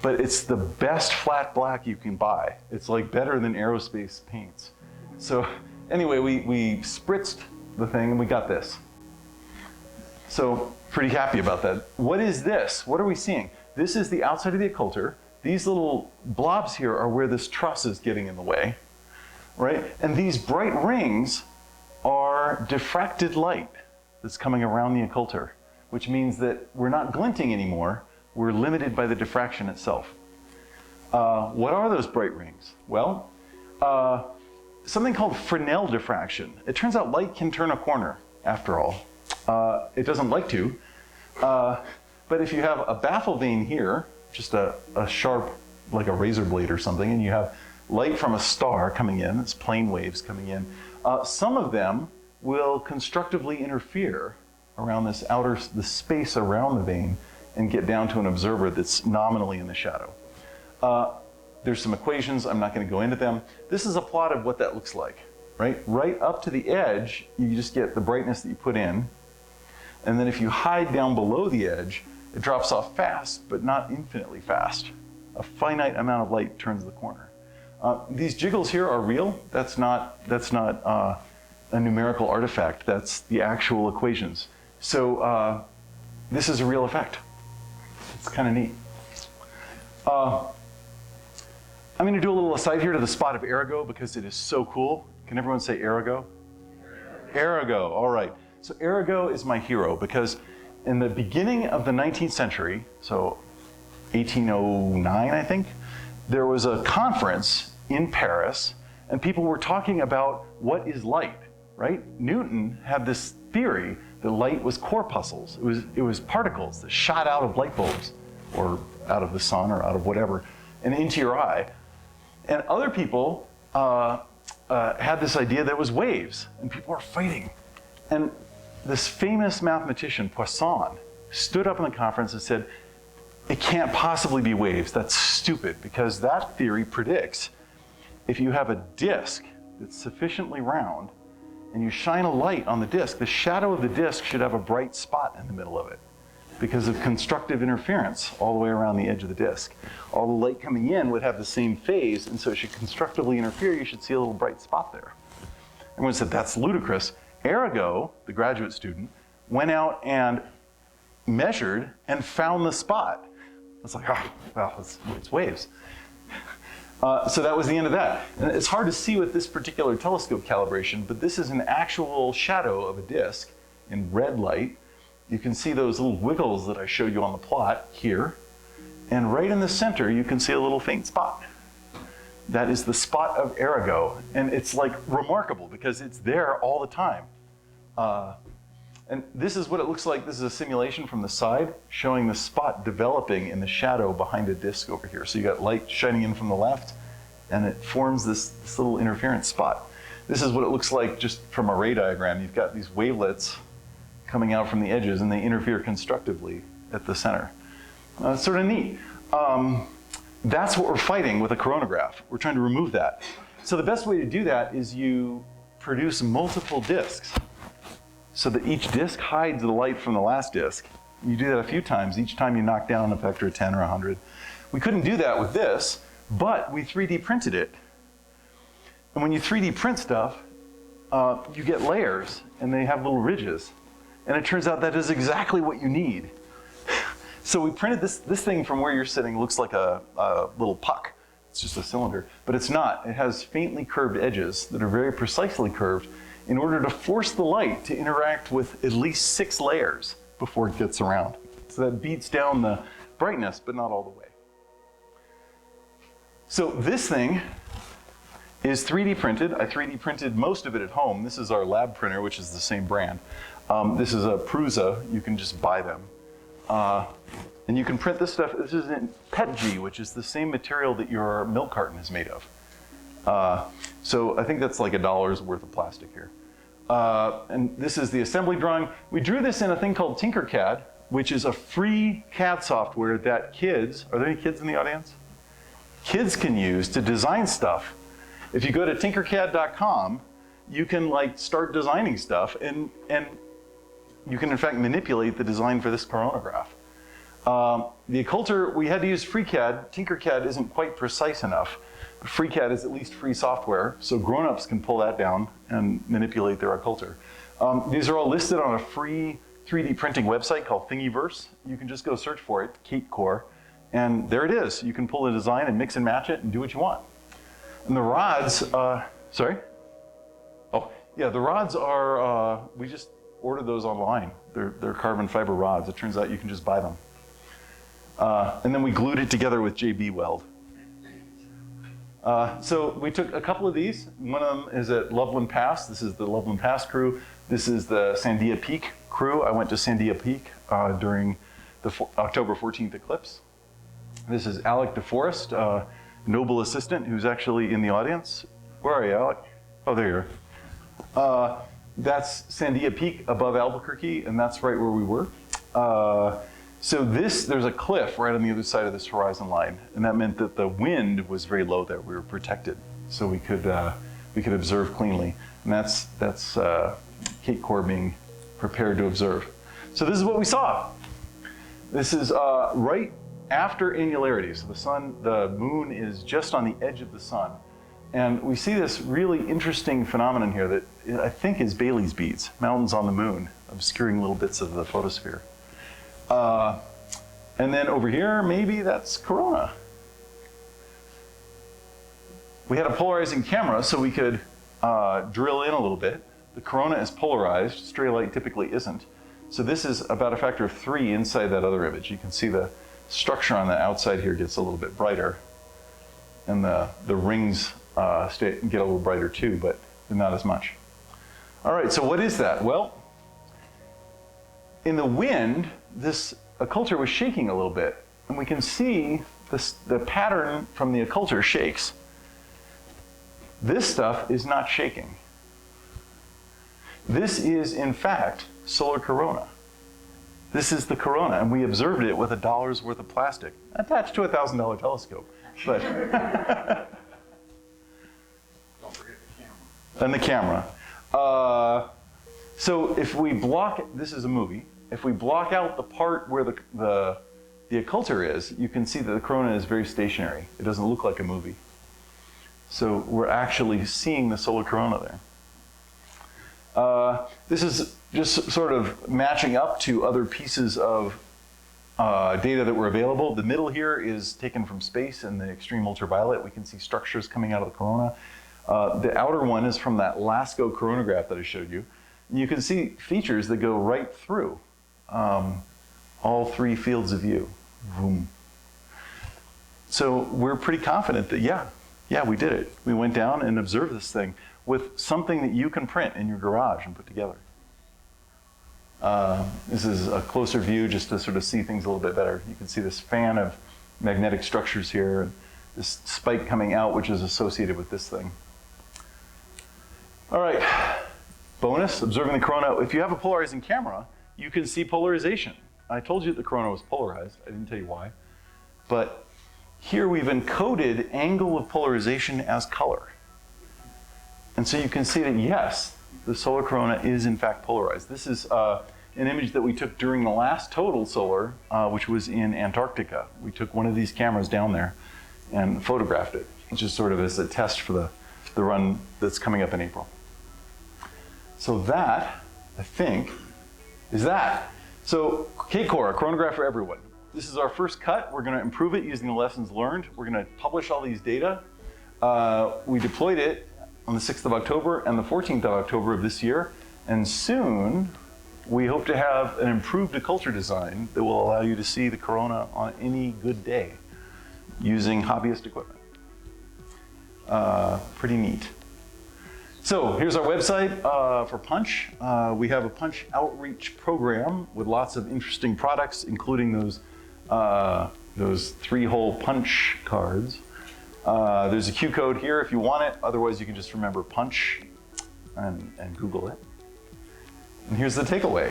but it's the best flat black you can buy. It's like better than aerospace paints. So anyway, we spritzed the thing and we got this. So pretty happy about that. What is this? What are we seeing? This is the outside of the occulter. These little blobs here are where this truss is getting in the way, right? And these bright rings are diffracted light that's coming around the occulter, which means that we're not glinting anymore. We're limited by the diffraction itself. What are those bright rings? Well, something called Fresnel diffraction. It turns out light can turn a corner, after all. It doesn't like to, but if you have a baffle vane here, just a sharp, like a razor blade or something, and you have light from a star coming in, it's plane waves coming in, some of them will constructively interfere around this space around the vane and get down to an observer that's nominally in the shadow. There's some equations, I'm not going to go into them. This is a plot of what that looks like, right? Right up to the edge, you just get the brightness that you put in. And then if you hide down below the edge, it drops off fast, but not infinitely fast. A finite amount of light turns the corner. These jiggles here are real. That's not a numerical artifact. That's the actual equations. So this is a real effect. It's kind of neat. I'm going to do a little aside here to the spot of Arago because it is so cool. Can everyone say Arago? Arago, all right. So Arago is my hero because in the beginning of the 19th century, so 1809, I think, there was a conference in Paris and people were talking about what is light, right? Newton had this theory that light was corpuscles. It was particles that shot out of light bulbs or out of the sun or out of whatever and into your eye. And other people had this idea that it was waves and people were fighting. And this famous mathematician, Poisson, stood up in the conference and said, it can't possibly be waves. That's stupid because that theory predicts if you have a disk that's sufficiently round and you shine a light on the disk, the shadow of the disk should have a bright spot in the middle of it because of constructive interference all the way around the edge of the disk. All the light coming in would have the same phase, and so it should constructively interfere. You should see a little bright spot there. Everyone said, that's ludicrous. Arago, the graduate student, went out and measured and found the spot. It's like, oh, well, it's waves. So that was the end of that. And it's hard to see with this particular telescope calibration, but this is an actual shadow of a disk in red light. You can see those little wiggles that I showed you on the plot here. And right in the center, you can see a little faint spot. That is the spot of Arago. And it's like remarkable because it's there all the time. And this is what it looks like. This is a simulation from the side showing the spot developing in the shadow behind a disk over here. So you got light shining in from the left, and it forms this little interference spot. This is what it looks like just from a ray diagram. You've got these wavelets coming out from the edges, and they interfere constructively at the center. It's sort of neat. That's what we're fighting with a coronagraph. We're trying to remove that. So the best way to do that is you produce multiple disks so that each disk hides the light from the last disk. You do that a few times. Each time you knock down a factor of 10 or 100. We couldn't do that with this, but we 3D printed it. And when you 3D print stuff, you get layers, and they have little ridges. And it turns out that is exactly what you need. So we printed this thing from where you're sitting. Looks like a little puck. It's just a cylinder, but it's not. It has faintly curved edges that are very precisely curved in order to force the light to interact with at least 6 layers before it gets around. So that beats down the brightness, but not all the way. So this thing is 3D printed. I 3D printed most of it at home. This is our lab printer, which is the same brand. This is a Prusa. You can just buy them. And you can print this stuff. This is in PETG, which is the same material that your milk carton is made of. So I think that's like $1 worth of plastic here. And this is the assembly drawing. We drew this in a thing called Tinkercad, which is a free CAD software that kids, are there any kids in the audience? Kids can use to design stuff. If you go to tinkercad.com, you can like start designing stuff, and you can in fact manipulate the design for this coronagraph. The occulter, we had to use FreeCAD. Tinkercad isn't quite precise enough. But FreeCAD is at least free software, so grown-ups can pull that down and manipulate their occulter. These are all listed on a free 3D printing website called Thingiverse. You can just go search for it, Kate Core, and there it is. You can pull the design and mix and match it and do what you want. And the rods, sorry? Oh, yeah, the rods are, we just ordered those online. They're carbon fiber rods. It turns out you can just buy them. And then we glued it together with JB Weld. So we took a couple of these. One of them is at Loveland Pass. This is the Loveland Pass crew. This is the Sandia Peak crew. I went to Sandia Peak during the October 14th eclipse. This is Alec DeForest, Noble Assistant, who's actually in the audience. Where are you, Alec? Oh, there you are. That's Sandia Peak above Albuquerque, and that's right where we were. So there's a cliff right on the other side of this horizon line, and that meant that the wind was very low there. We were protected, so we could observe cleanly. And that's Kate Core being prepared to observe. So this is what we saw. This is right after annularity. So the moon is just on the edge of the sun. And we see this really interesting phenomenon here that I think is Baily's beads, mountains on the moon, obscuring little bits of the photosphere. And then over here, maybe that's corona. We had a polarizing camera, so we could drill in a little bit. The corona is polarized, stray light typically isn't. So this is about a factor of 3 inside that other image. You can see the structure on the outside here gets a little bit brighter. And the rings get a little brighter too, but not as much. All right, so what is that? Well, in the wind, this occulter was shaking a little bit. And we can see the pattern from the occulter shakes. This stuff is not shaking. This is, in fact, solar corona. This is the corona, and we observed it with $1 worth of plastic attached to a $1,000 telescope. But Don't forget the camera. and the camera. So if we block, this is a movie. If we block out the part where the occulter is, you can see that the corona is very stationary. It doesn't look like a movie. So we're actually seeing the solar corona there. This is just sort of matching up to other pieces of data that were available. The middle here is taken from space in the extreme ultraviolet. We can see structures coming out of the corona. The outer one is from that LASCO coronagraph that I showed you. And you can see features that go right through all 3 fields of view. Boom. So we're pretty confident that, yeah, we did it. We went down and observed this thing with something that you can print in your garage and put together. This is a closer view just to sort of see things a little bit better. You can see this fan of magnetic structures here, and this spike coming out, which is associated with this thing. All right, bonus, observing the corona. If you have a polarizing camera, you can see polarization. I told you that the corona was polarized. I didn't tell you why. But here we've encoded angle of polarization as color. And so you can see that, yes, the solar corona is in fact polarized. This is an image that we took during the last total solar, which was in Antarctica. We took one of these cameras down there and photographed it, just sort of as a test for the run that's coming up in April. So that, I think, is that. So K-Core, a chronograph for everyone. This is our first cut. We're going to improve it using the lessons learned. We're going to publish all these data. We deployed it on the 6th of October and the 14th of October of this year. And soon, we hope to have an improved occulter design that will allow you to see the corona on any good day using hobbyist equipment. Pretty neat. So here's our website for Punch. We have a Punch outreach program with lots of interesting products, including those 3-hole Punch cards. There's a Q code here if you want it. Otherwise, you can just remember Punch and Google it. And here's the takeaway.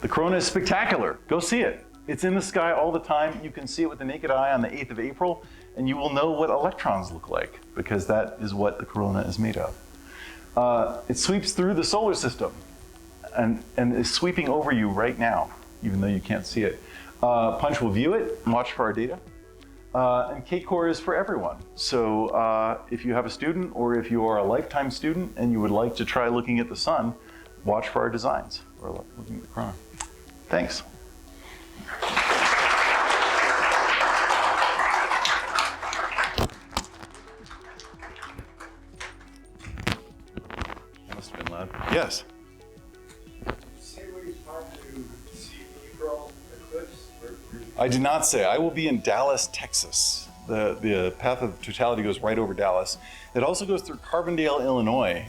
The corona is spectacular. Go see it. It's in the sky all the time. You can see it with the naked eye on the 8th of April, and you will know what electrons look like, because that is what the corona is made of. It sweeps through the solar system and is sweeping over you right now, even though you can't see it. Punch will view it and watch for our data. And K-Core is for everyone. So if you have a student, or if you are a lifetime student and you would like to try looking at the sun, watch for our designs, or looking at the corona. Thanks. That must have been loud. Yes? Say what he's talking to see April eclipse? I did not say. I will be in Dallas, Texas. The path of totality goes right over Dallas. It also goes through Carbondale, Illinois,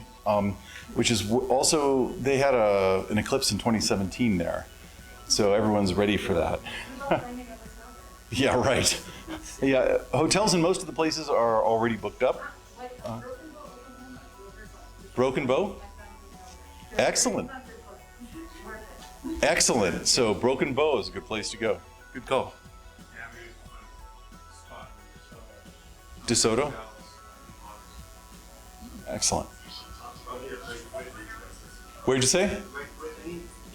which is also, they had an eclipse in 2017 there. So everyone's ready for that. Yeah, right. Yeah, hotels in most of the places are already booked up. Broken Bow? Excellent. Excellent. So Broken Bow is a good place to go. Good call. Yeah, maybe it's a spot in DeSoto? Excellent. Where'd you say?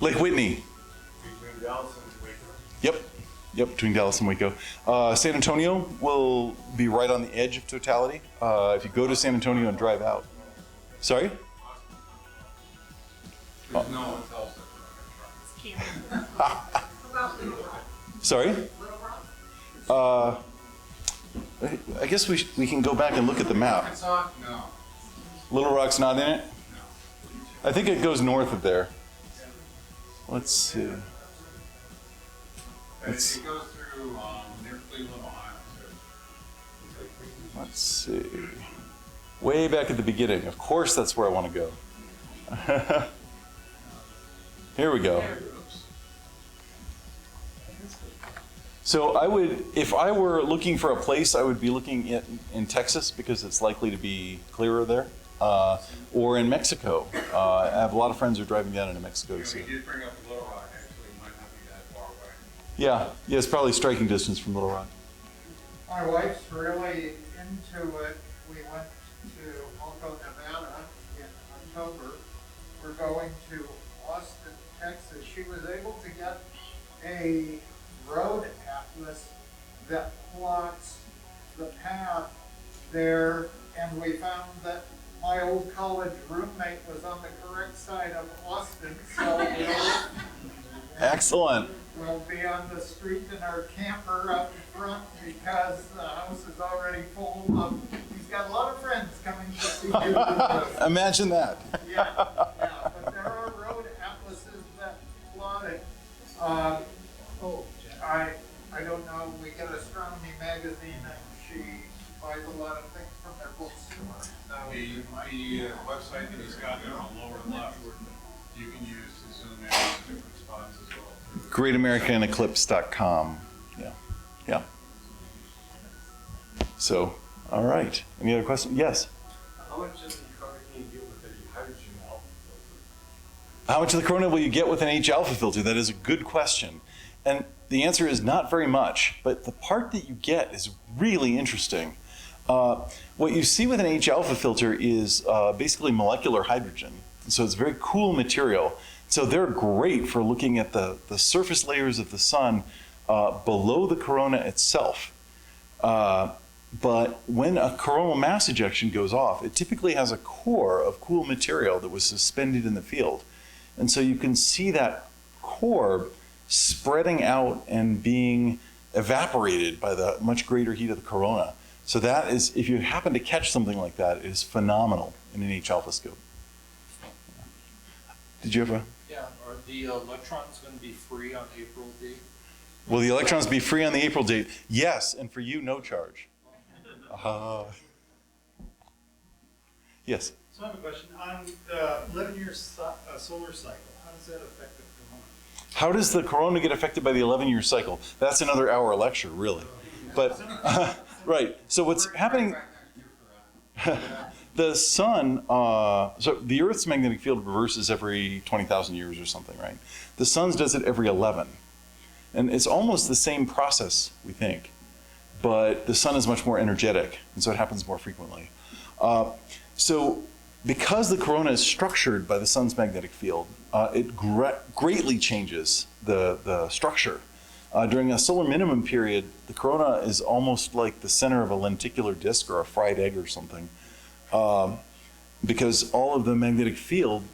Lake Whitney. Between Dallas and Waco. Yep, between Dallas and Waco. San Antonio will be right on the edge of totality. If you go to San Antonio and drive out. Sorry? There's no one else that's Sorry? I guess we can go back and look at the map. Arkansas? No. Little Rock's not in it? I think it goes north of there. Let's see. It goes through near Cleveland, Ohio. Let's see. Way back at the beginning. Of course, that's where I want to go. Here we go. So I would, if I were looking for a place, I would be looking in Texas, because it's likely to be clearer there, or in Mexico. I have a lot of friends who are driving down into Mexico to see We it. did bring up Little Rock, actually. It might not be that far away. Yeah, it's probably striking distance from Little Rock. My wife's really into it. We went to Molco, Nevada in October. We're going to Austin, Texas. She was able to get a road atlas that plots the path there, and we found that my old college roommate was on the correct side of Austin, so Excellent. we'll be on the street in our camper up front, because the house is already full of, he's got a lot of friends coming to see you. Imagine that. Yeah, but there are road atlases that plot it. I don't know, we get Astronomy Magazine, and she greatamericaneclipse.com. Yeah, yeah. So, all right. Any other questions? Yes. How much of the Corona can you get with a hydrogen alpha filter? How much of the Corona will you get with an H alpha filter? That is a good question. And the answer is not very much, but the part that you get is really interesting. What you see with an H alpha filter is basically molecular hydrogen. So it's a very cool material. So they're great for looking at the surface layers of the sun below the corona itself. But when a coronal mass ejection goes off, it typically has a core of cool material that was suspended in the field. And so you can see that core spreading out and being evaporated by the much greater heat of the corona. So that is, if you happen to catch something like that, it is phenomenal in an H alpha scope. Did you have a? Yeah, are the electrons going to be free on April date? Will the electrons be free on the April date? Yes, and for you, no charge. Yes? So I have a question. On the 11-year solar cycle, how does that affect the corona? How does the corona get affected by the 11-year cycle? That's another hour lecture, really. But, right, so what's happening, the sun, so the Earth's magnetic field reverses every 20,000 years or something, right? The sun's does it every 11. And it's almost the same process, we think. But the sun is much more energetic, and so it happens more frequently. So because the corona is structured by the sun's magnetic field, it greatly changes the structure. During a solar minimum period, the corona is almost like the center of a lenticular disk or a fried egg or something, because all of the magnetic field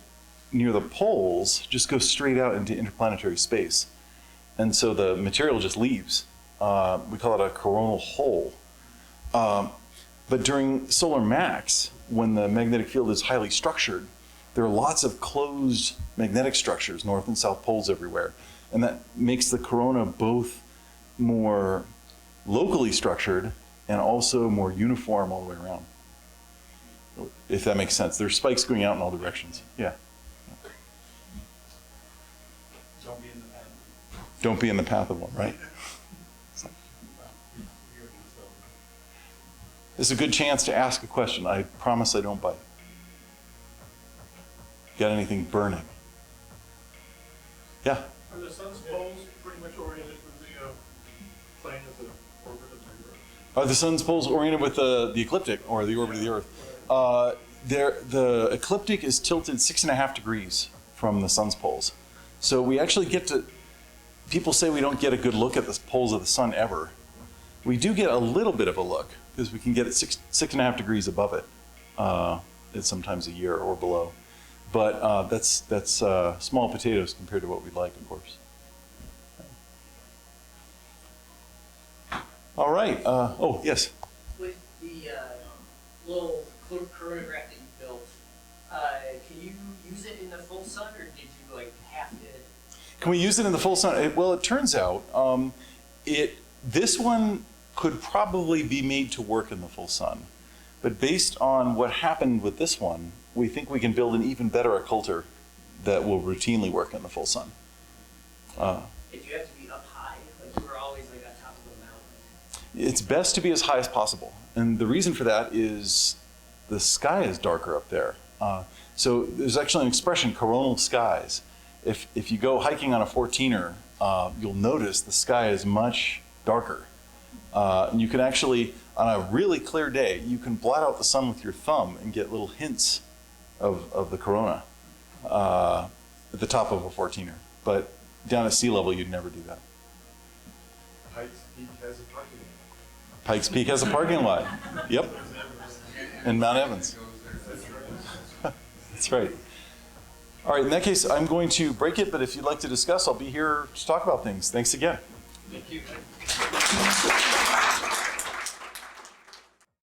near the poles just goes straight out into interplanetary space. And so the material just leaves. We call it a coronal hole. But during solar max, when the magnetic field is highly structured, there are lots of closed magnetic structures, north and south poles everywhere. And that makes the corona both more locally structured and also more uniform all the way around. If that makes sense. There's spikes going out in all directions. Yeah. Don't be in the path. Don't be in the path of one, right? This is a good chance to ask a question. I promise I don't bite. Got anything burning? Yeah? Are the sun's poles pretty much oriented with the plane of the orbit of the Earth? Are the sun's poles oriented with the ecliptic or the orbit of the Earth? The ecliptic is tilted 6.5 degrees from the sun's poles. So we actually get to, people say we don't get a good look at the poles of the sun ever. We do get a little bit of a look because we can get it 6.5 degrees above it. It's sometimes a year or below. But that's small potatoes compared to what we'd like, of course. All right. Oh, yes. With the little coronagraph that you built, can you use it in the full sun, or did you like have to? Can we use it in the full sun? Well, it turns out this one could probably be made to work in the full sun. But based on what happened with this one, we think we can build an even better occulter that will routinely work in the full sun. Did you have to be up high? Like you were always like on top of a mountain? It's best to be as high as possible. And the reason for that is the sky is darker up there. So there's actually an expression, coronal skies. If you go hiking on a 14er, you'll notice the sky is much darker. And you can actually, on a really clear day, you can blot out the sun with your thumb and get little hints of the corona at the top of a 14er. But down at sea level, you'd never do that. Pikes Peak has a parking lot. Pikes Peak has a parking lot. Yep. And Mount Evans. That's right. All right, in that case, I'm going to break it, but if you'd like to discuss, I'll be here to talk about things. Thanks again. Thank you.